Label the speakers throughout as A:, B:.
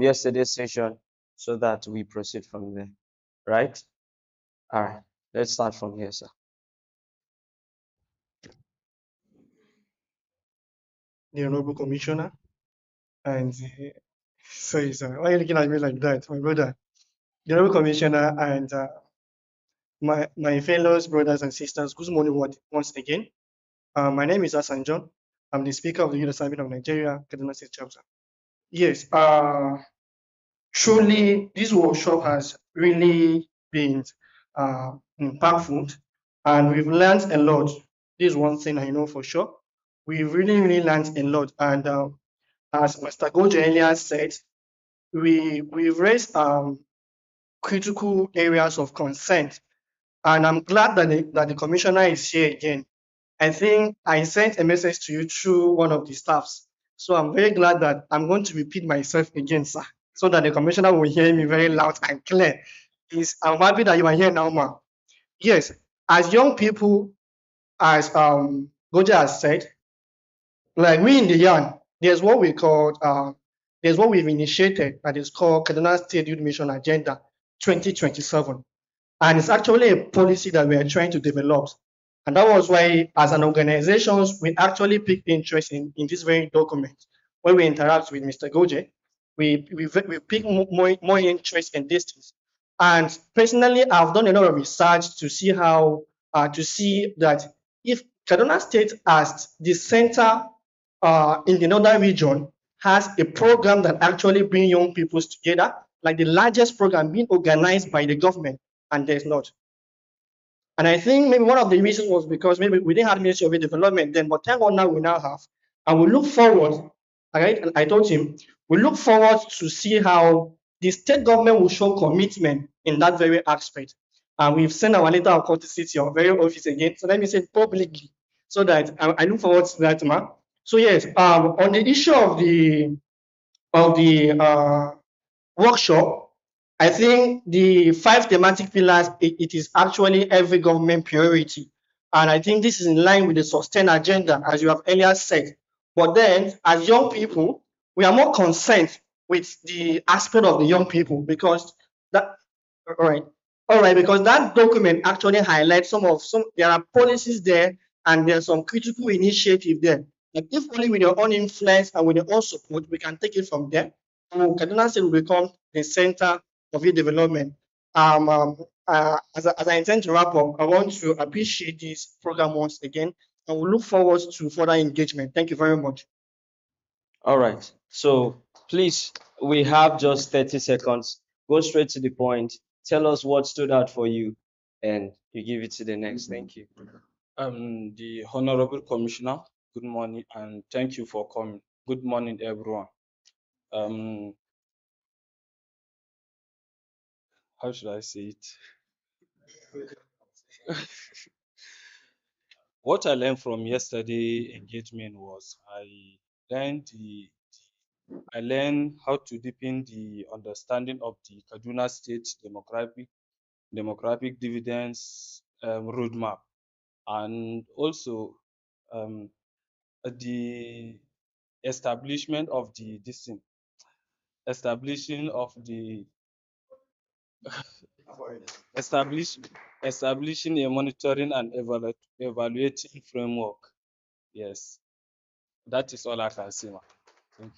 A: from yesterday's session so that we proceed from there. Right? All right. Let's start from here, sir.
B: The Honorable Commissioner, and sorry, sir, why are you looking at me like that, my brother? The Honorable Commissioner and my fellows, brothers and sisters, good morning once again. My name is Hassan John. I'm the Speaker of the Youth Assembly of Nigeria, Kaduna State Chapter. Yes, truly, this workshop has really been impactful, and we've learned a lot. This is one thing I know for sure. We've really learned a lot, and as Mr. Gojo earlier said, we've raised critical areas of concern, and I'm glad that the commissioner is here again. I think I sent a message to you through one of the staffs, so I'm very glad that I'm going to repeat myself again, sir, so that the commissioner will hear me very loud and clear. I'm happy that you are here now, ma. Yes, as young people, as Goja has said, like we in the yarn, there's what we've initiated that is called Kaduna State Youth Mission Agenda 2027. And it's actually a policy that we are trying to develop. And that was why, as an organization, we actually picked interest in this very document. When we interact with Mr. Goje, we pick more interest in these things. And personally, I've done a lot of research to see to see that if Kaduna State as the center in the northern region has a program that actually brings young people together, like the largest program being organized by the government, and there's not. And I think maybe one of the reasons was because maybe we didn't have Ministry of Youth Development then, but thank God now we now have. And we look forward, all right, and I told him, we look forward to see how the state government will show commitment in that very aspect. And we've sent our letter of courtesy to your very office again. So let me say it publicly so that I look forward to that, ma. So yes, on the issue of the workshop, I think the five thematic pillars, it is actually every government priority. And I think this is in line with the sustained agenda, as you have earlier said. But then, as young people, we are more concerned with the aspect of the young people because that, all right, because that document actually highlights there are policies there and there's some critical initiative there. Like if only with your own influence and with your own support, we can take it from there. Kaduna State will become the center of youth development. As I intend to wrap up, I want to appreciate this program once again, and we look forward to further engagement. Thank you very much.
A: All right. So please, we have just 30 seconds. Go straight to the point. Tell us what stood out for you, and you give it to the next. Thank you.
C: The Honorable Commissioner, good morning and thank you for coming. Good morning, everyone. Um, how should I say it? What I learned from yesterday engagement was learned the I learned how to deepen the understanding of the Kaduna State demographic dividends roadmap, and also um, the establishment of the this thing, establishing of the establish establishing a monitoring and evaluating framework. Yes, that is all I can say, ma. Thank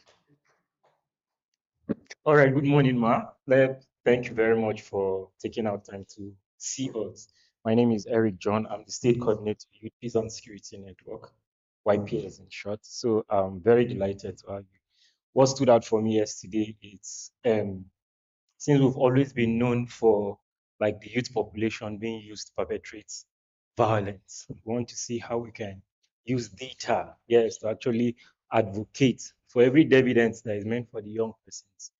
D: All right, good morning, Ma. Thank you very much for taking out time to see us. My name is Eric John. I'm the State Coordinator, Youth Peace and Security Network, YPS in short. So I'm very delighted to have you. What stood out for me yesterday is since we've always been known for like the youth population being used to perpetrate violence, we want to see how we can use data, yes, to actually advocate for every evidence that is meant for the young persons,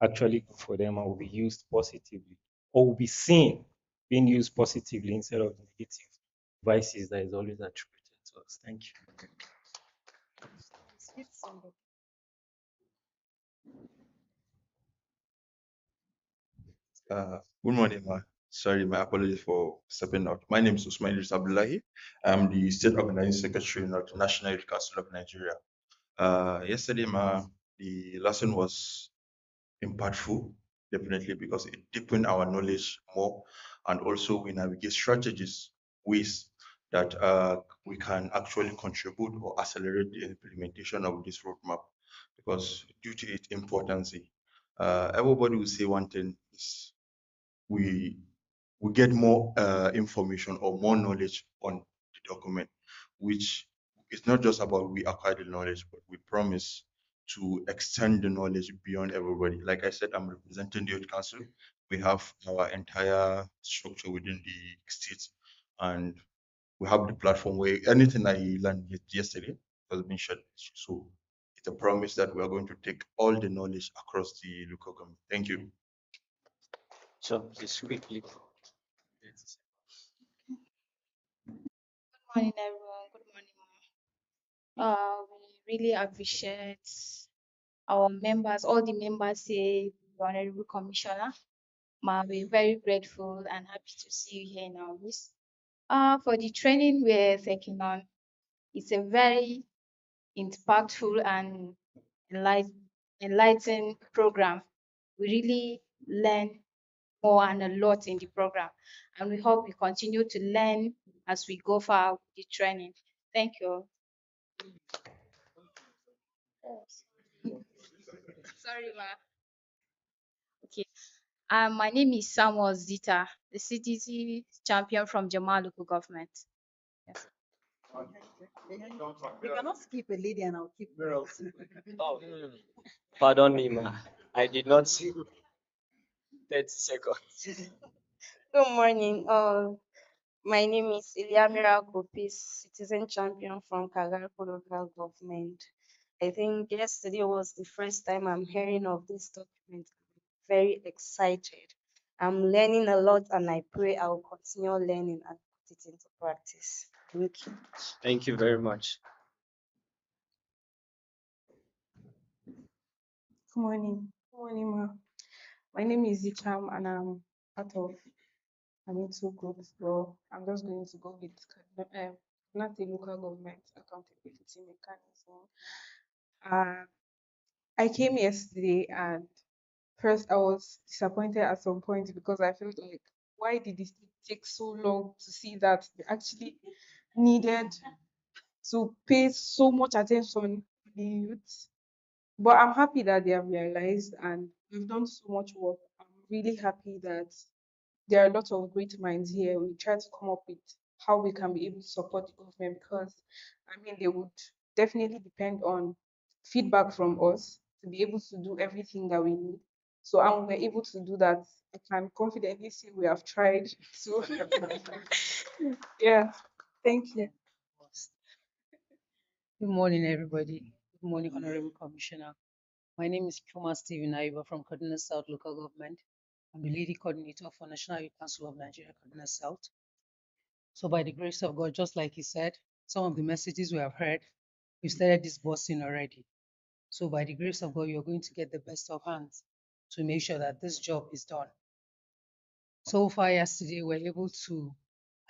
D: actually good for them and will be used positively or will be seen being used positively instead of negative vices that is always attributed to us. Thank you.
E: Good morning, ma. Sorry, my apologies for stepping out. My name is Usman Idris Abdullahi. I'm the State Organizing Secretary of the National Youth Council of Nigeria. Yesterday, ma, the lesson was impactful, definitely, because it deepens our knowledge more, and also we navigate strategies, ways that we can actually contribute or accelerate the implementation of this roadmap. Because due to its importance, everybody will say one thing is we we get more information or more knowledge on the document, which it's not just about we acquire the knowledge, but we promise to extend the knowledge beyond everybody. Like I said, I'm representing the youth council. We have our entire structure within the state, and we have the platform where anything I learned yesterday has been shared. So it's a promise that we are going to take all the knowledge across the local government. Thank you.
A: So please quickly.
F: Morning, everyone. Good morning, ma. We really appreciate our members, all the members here, the Honorable Commissioner. Ma, we're very grateful and happy to see you here in our midst. For the training we're taking on, it's a very impactful and enlightening program. We really learn more and a lot in the program, and we hope we continue to learn as we go far with the training. Thank you. Sorry, ma. Okay. My name is Samuel Zita, the CTC champion from Jamal local government. Yes.
G: You cannot skip a lady and I'll keep girls.
A: Oh, pardon me, ma. I did not see 30 seconds.
H: Good morning. My name is Iliamira Kopis, citizen champion from Kagarko local government. I think yesterday was the first time I'm hearing of this document. I'm very excited. I'm learning a lot and I pray I'll continue learning and put it into practice. Thank you.
A: Thank you very much.
I: Good morning. Good morning, ma. My name is Zicham and I'm part of I'm in two groups. Well, I'm just going to go with not the local government accountability mechanism. I came yesterday and first I was disappointed at some point because I felt like why did it take so long to see that they actually needed to pay so much attention to the youth. But I'm happy that they have realized and we've done so much work. I'm really happy that there are a lot of great minds here. We try to come up with how we can be able to support the government because I mean they would definitely depend on feedback from us to be able to do everything that we need. So and we're able to do that. I can confidently say we have tried. So yeah, thank you.
G: Good morning, everybody. Good morning, Honorable Commissioner. My name is Kuma Stephen Aiba from Kaduna South Local Government. I'm the Lady Coordinator for National Youth Council of Nigeria, Kaduna South. So by the grace of God, just like he said, some of the messages we have heard, we've started disbursing already. So by the grace of God, you're going to get the best of hands to make sure that this job is done. So far yesterday, we're able to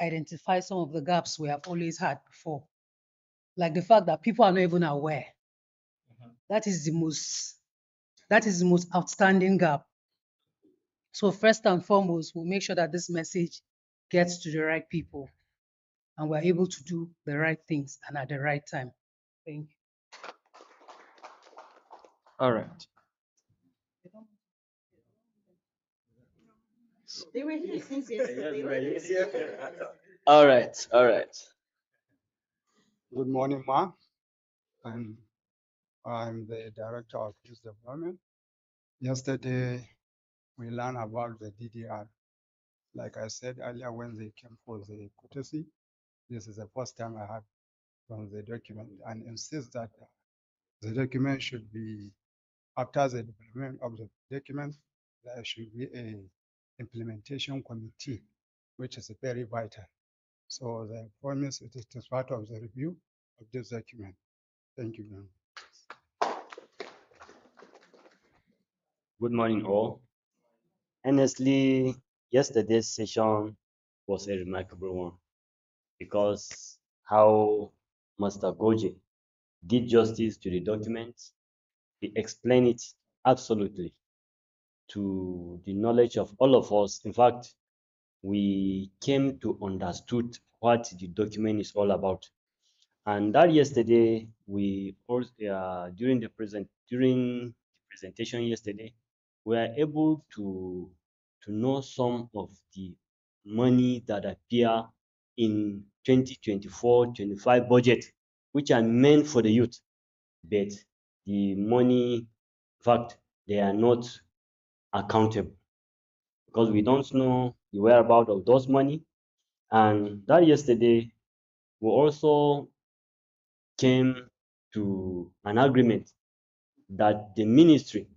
G: identify some of the gaps we have always had before, like the fact that people are not even aware. That is the most outstanding gap. So first and foremost, we'll make sure that this message gets to the right people and we're able to do the right things and at the right time. Thank you.
A: All right.
G: They were here since yesterday.
A: All right. All right.
J: Good morning, Ma. I'm the Director of Youth Development. Yesterday, we learned about the DDR. Like I said earlier, when they came for the courtesy, this is the first time I heard from the document and insist that the document should be, after the development of the document, there should be a implementation committee, which is very vital. So the promise it is part of the review of this document. Thank you.
K: Good morning, all. Honestly, yesterday's session was a remarkable one because how Master Goje did justice to the document, he explained it absolutely. to the knowledge of all of us. In fact, we came to understood what the document is all about. And that yesterday, we also during the presentation yesterday, we are able to know some of the money that appear in 2024-25 budget, which are meant for the youth. But the money, in fact, they are not accountable because we don't know the whereabouts of those money. And that yesterday, we also came to an agreement that the ministry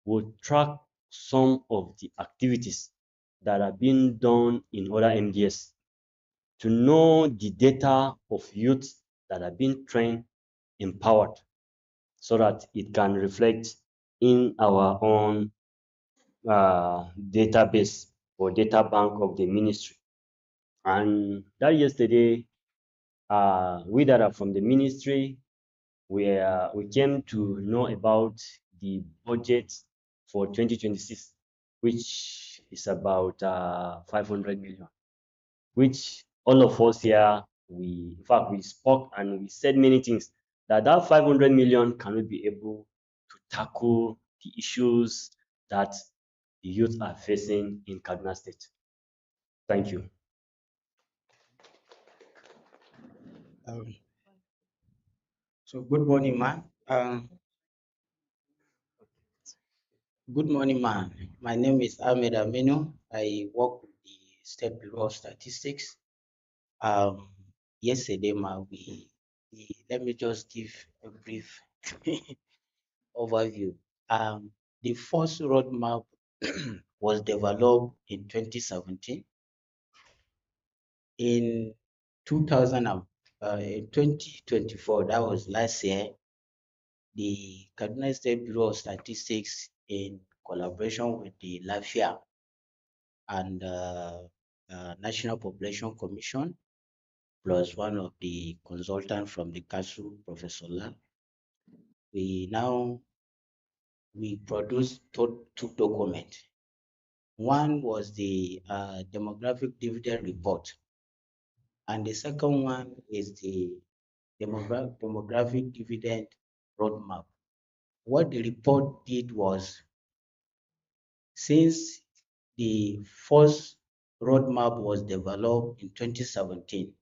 K: will track some of the activities that are being done in other MDS to know the data of youth that are being trained, empowered, so that it can reflect in our own database or data bank of the ministry. And that yesterday, we that are from the ministry, we came to know about the budget for 2026, which is about 500 million, which all of us here, in fact, we spoke and we said many things that 500 million cannot be able to tackle the issues that the youth are facing in Kaduna State. Thank you.
L: Um, so good morning, ma. Good morning, ma. My name is Ahmed Aminu. I work with the State Bureau of Statistics. Um, Yesterday, ma, let me just give a brief overview. The first roadmap was developed in 2017. In 2024, that was last year, the Kaduna State Bureau of Statistics, in collaboration with the LAFIA and National Population Commission, plus one of the consultants from the council, Professor Lal, we produced two documents. One was the demographic dividend report, and the second one is the demographic dividend roadmap. What the report did was, since the first roadmap was developed in 2017,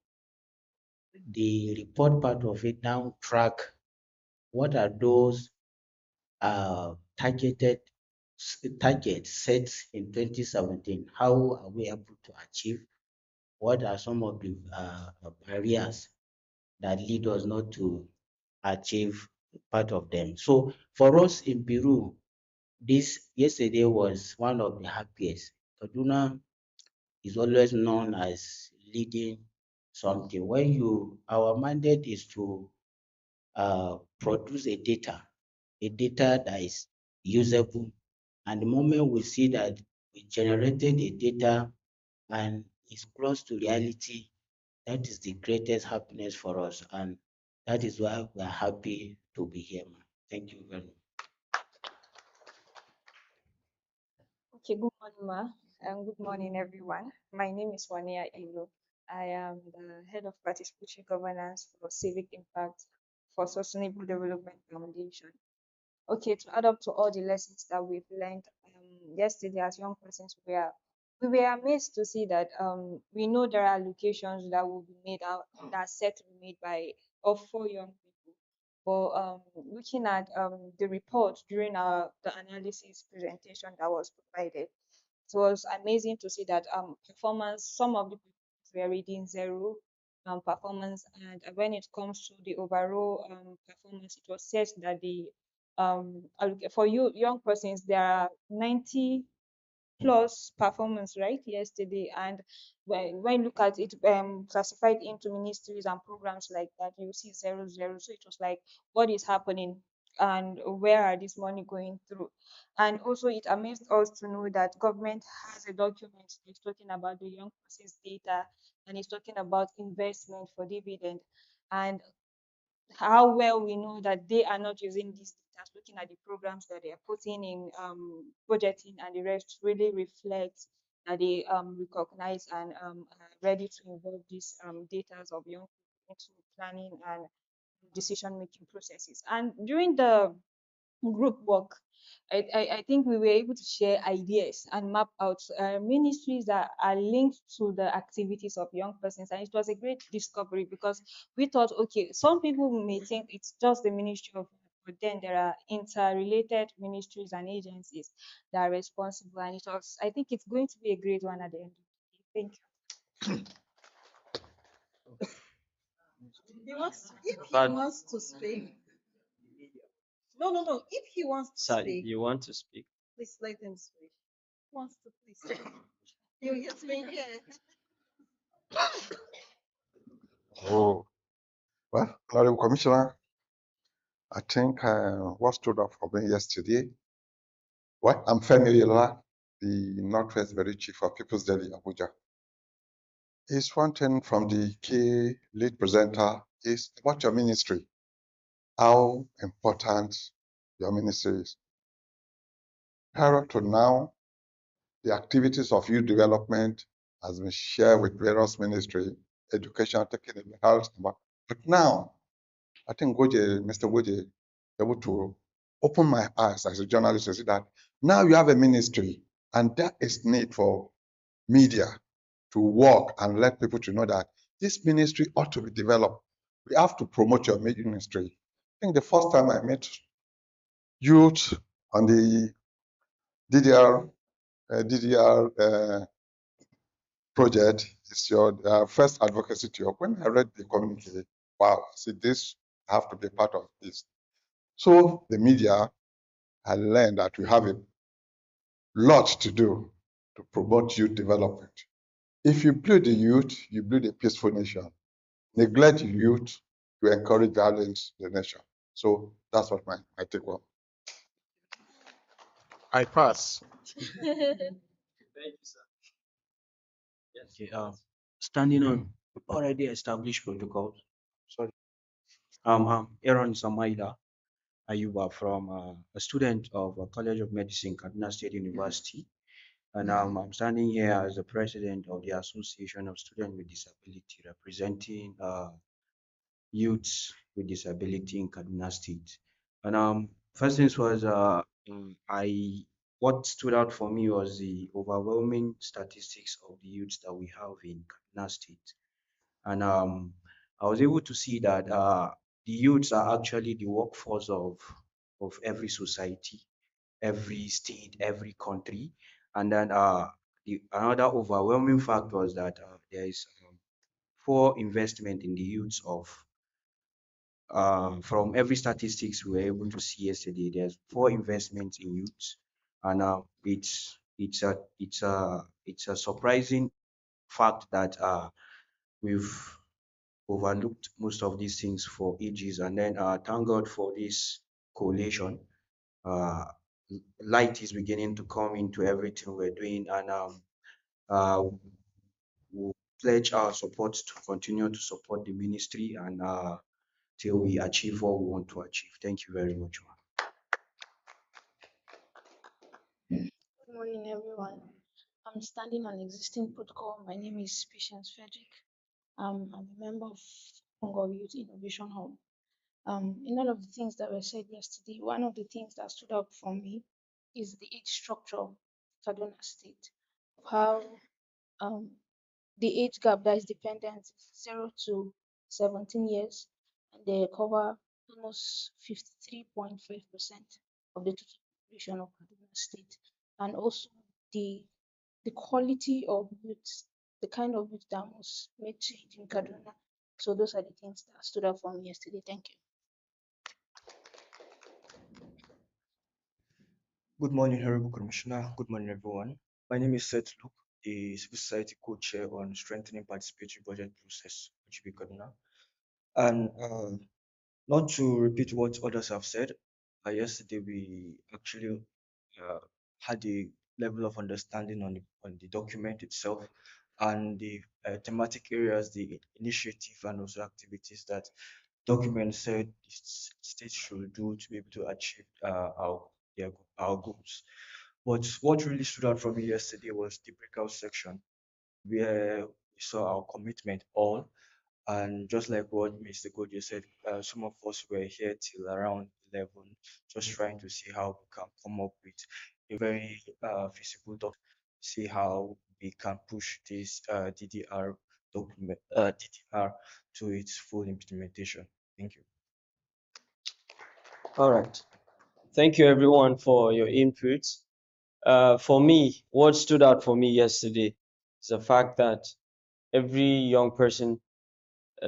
L: the report part of it now track what are those targeted targets set in 2017. How are we able to achieve? What are some of the barriers that lead us not to achieve part of them? So for us in Peru, this yesterday was one of the happiest. Kaduna is always known as leading something. Our mandate is to produce a data that is usable. And the moment we see that we generated a data and it's close to reality, that is the greatest happiness for us. And that is why we are happy to be here. Thank you very much.
M: Okay, good morning, ma, and good morning, everyone. My name is Wania Ilo. I am the head of participatory governance for civic impact for Sustainable Development Foundation. Okay, to add up to all the lessons that we've learned yesterday as young persons, we were amazed to see that we know there are allocations that will be made out that are set to be made by of for young people. But looking at the report during the analysis presentation that was provided, it was amazing to see that performance, some of the people were reading zero performance, and when it comes to the overall performance, it was said that the for you young persons there are 90 plus performance right yesterday, and when you look at it classified into ministries and programs like that, you see zero zero. So it was like, what is happening and where are this money going through? And also it amazed us to know that government has a document that's talking about the young person's data, and it's talking about investment for dividend. And how well we know that they are not using these data, looking at the programs that they are putting in, budgeting and the rest really reflects that they recognize and are ready to involve these data of young people into planning and decision making processes. And during the group work, I think we were able to share ideas and map out ministries that are linked to the activities of young persons. And it was a great discovery because we thought, okay, some people may think it's just the Ministry of Youth, but then there are interrelated ministries and agencies that are responsible. And it was, I think it's going to be a great one at the end of the day. Thank you.
I: If he
A: But
I: wants to speak. No, no, no. If he wants to
A: sir,
I: speak,
A: you want to speak?
I: please let him speak. He wants to please speak. He's been here.
N: Oh, well, Honorable Commissioner, I think what stood out for me yesterday, well, I'm Femi Yola, the Northwest Very Chief of People's Daily Abuja. Is one thing from the key lead presenter is about your ministry, how important your ministry is. Prior to now, the activities of youth development has been shared with various ministry, education, taking health, but now I think Mr. Goje, able to open my eyes as a journalist to see that now you have a ministry, and there is need for media to work and let people to know that this ministry ought to be developed. We have to promote your ministry. I think the first time I met youth on the DDR project is your first advocacy to your. When I read the communique, wow, I see this have to be part of this. So the media, I learned that we have a lot to do to promote youth development. If you build the youth, you build a peaceful nation. Neglect the youth, you encourage violence in the nation. So that's what my take was. I pass.
A: Thank you, sir. Yes.
O: Okay, standing on already established protocols. Sorry. I'm Aaron Samaida Ayuba from a student of College of Medicine, Kaduna State University. And I'm standing here as the president of the Association of Students with Disability, representing youths with disability in Kaduna State. And first things was, I what stood out for me was the overwhelming statistics of the youths that we have in Kaduna State. And I was able to see that the youths are actually the workforce of every society, every state, every country. And then another overwhelming fact was that there is poor investment in the youths of from every statistics we were able to see yesterday. There's poor investment in youths, and it's a surprising fact that we've overlooked most of these things for ages. And then thank God for this coalition. Uh, Light is beginning to come into everything we're doing, and uh, we'll pledge our support to continue to support the ministry and till we achieve what we want to achieve. Thank you very much.
F: Good morning, everyone. I'm standing on existing protocol. My name is Patience Frederick. I'm a member of Congo Youth Innovation Hub. In all of the things that were said yesterday, one of the things that stood out for me is the age structure of Kaduna State, how um, the age gap that is dependent is 0 to 17 years, and they cover almost 53.5% of the total population of Kaduna State. And also the the quality of youth, the kind of youth that must make change in Kaduna. So those are the things that stood out for me yesterday. Thank you.
P: Good morning, Honorable Commissioner. Good morning, everyone. My name is Seth Luke, the Civil Society Co-Chair on Strengthening Participatory Budget Process, HB Kaduna. And not to repeat what others have said, yesterday we actually had a level of understanding on the document itself and the thematic areas, the initiative and also activities that document said states should do to be able to achieve our goals. But what really stood out for me yesterday was the breakout section where we saw our commitment all. And just like what Mr. Godia said, some of us were here till around 11, just trying to see how we can come up with a very feasible document, see how we can push this DDR document, DDR to its full implementation. Thank you.
A: All right. Thank you, everyone, for your inputs. For me, what stood out for me yesterday is the fact that every young person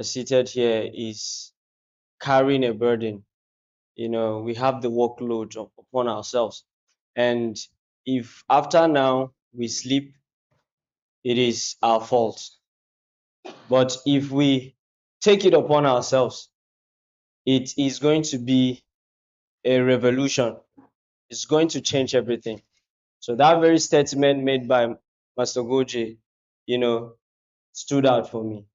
A: seated here is carrying a burden. You know, we have the workload upon ourselves. And if after now we sleep, it is our fault. But if we take it upon ourselves, it is going to be a revolution. It's going to change everything. So that very statement made by Master Goje, you know, stood out for me.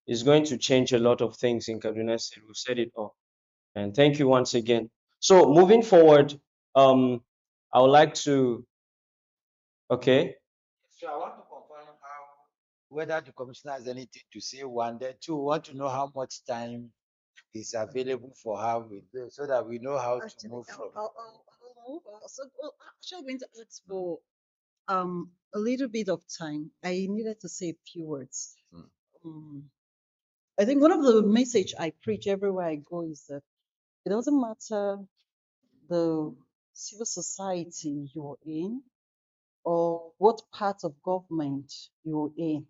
A: It's going to change a lot of things in Kaduna State. We've said it all. And thank you once again. So moving forward, I would like to, okay.
Q: So I want to confirm how whether the commissioner has anything to say. One, then two, we want to know how much time is available for her with this, so that we know how to
G: Actually,
Q: move from.
G: I'll move. Actually, going to ask for a little bit of time. I needed to say a few words. I think one of the message I preach everywhere I go is that it doesn't matter the civil society you're in or what part of government you're in,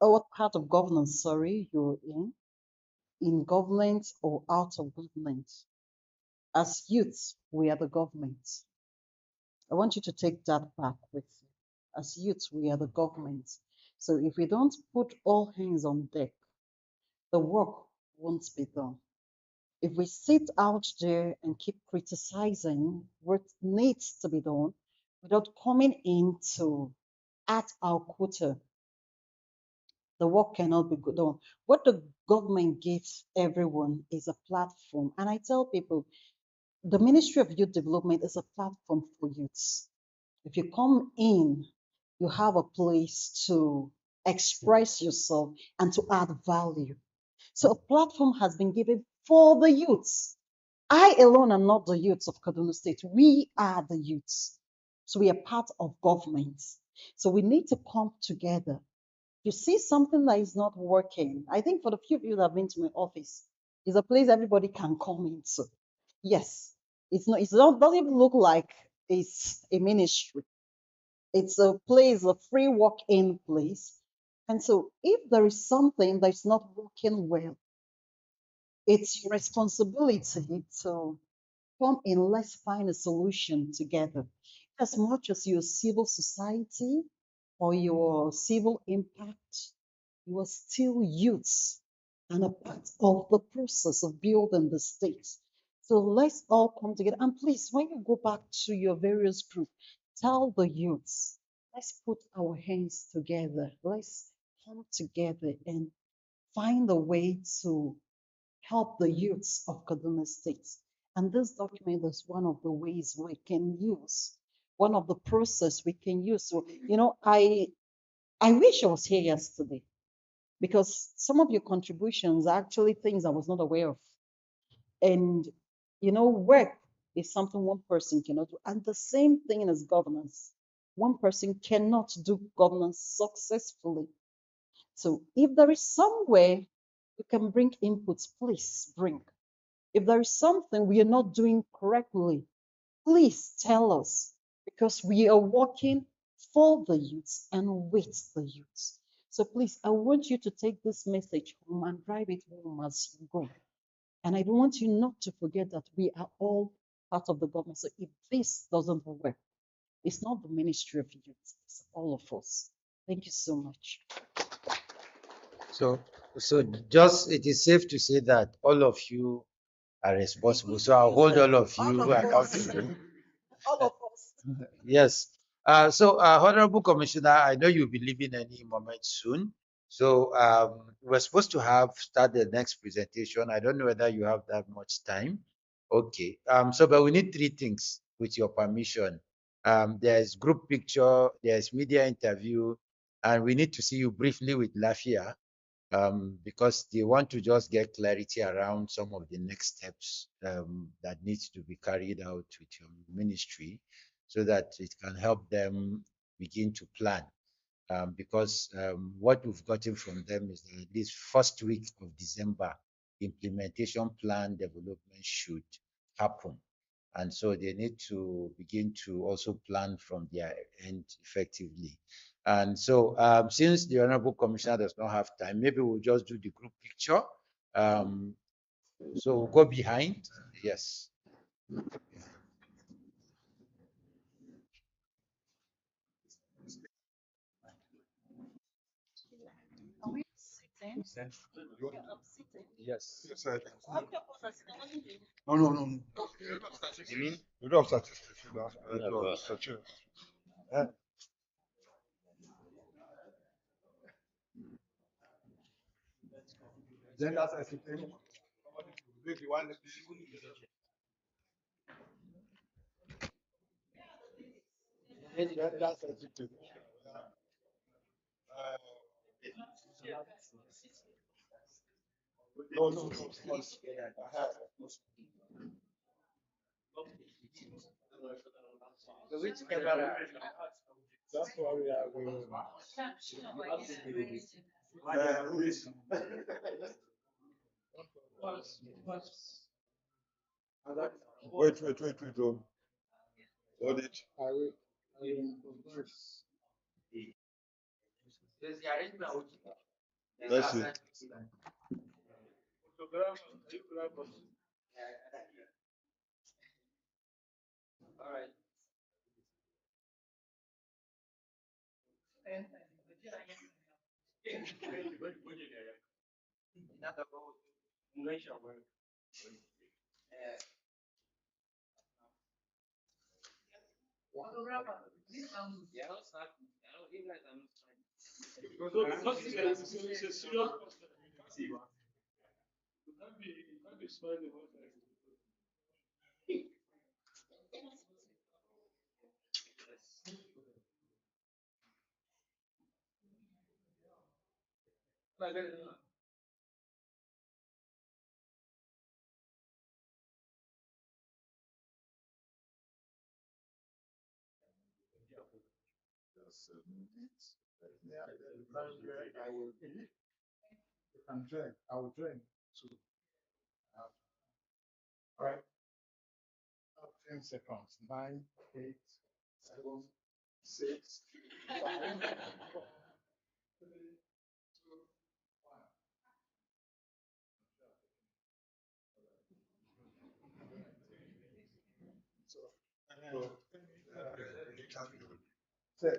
G: or what part of governance, sorry, you're in government or out of government. As youths, we are the government. I want you to take that back with you. As youths, we are the government. So if we don't put all hands on deck, the work won't be done. If we sit out there and keep criticizing what needs to be done without coming in to add our quota, the work cannot be done. What the government gives everyone is a platform. And I tell people, the Ministry of Youth Development is a platform for youths. If you come in, you have a place to express yourself and to add value. So a platform has been given for the youths. I alone am not the youths of Kaduna State. We are the youths. So we are part of government. So we need to come together. You see something that is not working. I think for the few of you that have been to my office, it's a place everybody can come into. Yes, doesn't even look like it's a ministry. It's a place, a free walk-in place. And so if there is something that's not working well, it's your responsibility to come in, let's find a solution together. As much as your civil society or your civil impact, you are still youths and a part of the process of building the state. So let's all come together. And please, when you go back to your various groups, tell the youths, let's put our hands together. Let's come together and find a way to help the youths of Kaduna State. And this document is one of the ways we can use, one of the process we can use. So, I wish I was here yesterday because some of your contributions are actually things I was not aware of. And, work is something one person cannot do. And the same thing as governance. One person cannot do governance successfully. So if there is somewhere you can bring inputs, please bring. If there is something we are not doing correctly, please tell us because we are working for the youths and with the youths. So please, I want you to take this message home and drive it home as you go. And I want you not to forget that we are all part of the government. So if this doesn't work, it's not the Ministry of Youth, it's all of us. Thank you so much.
Q: So, just it is safe to say that all of you are responsible. So I'll hold all of you accountable.
G: All of us.
Q: Yes. Honorable Commissioner, I know you'll be leaving any moment soon. So we're supposed to have start the next presentation. I don't know whether you have that much time. Okay. So but we need three things with your permission. There's group picture, there's media interview, and we need to see you briefly with Lafia because they want to just get clarity around some of the next steps that needs to be carried out with your ministry so that it can help them begin to plan. Because what we've gotten from them is that this first week of December, implementation plan development should happen. And so they need to begin to also plan from their end effectively. And so since the Honorable Commissioner does not have time, maybe we'll just do the group picture. So we'll go behind. Yes. Yes.
N: No, no, no, no. You mean? You don't have statistics. You don't have statistics. Then that's I think. That's no, no, no. That's why we are going. Wait. Hold it. Let's see. I will. You can join. I will join. So, all right. 10 seconds. 9, 8, 7, 6, 5, 4, 3, 2, 1. So, uh,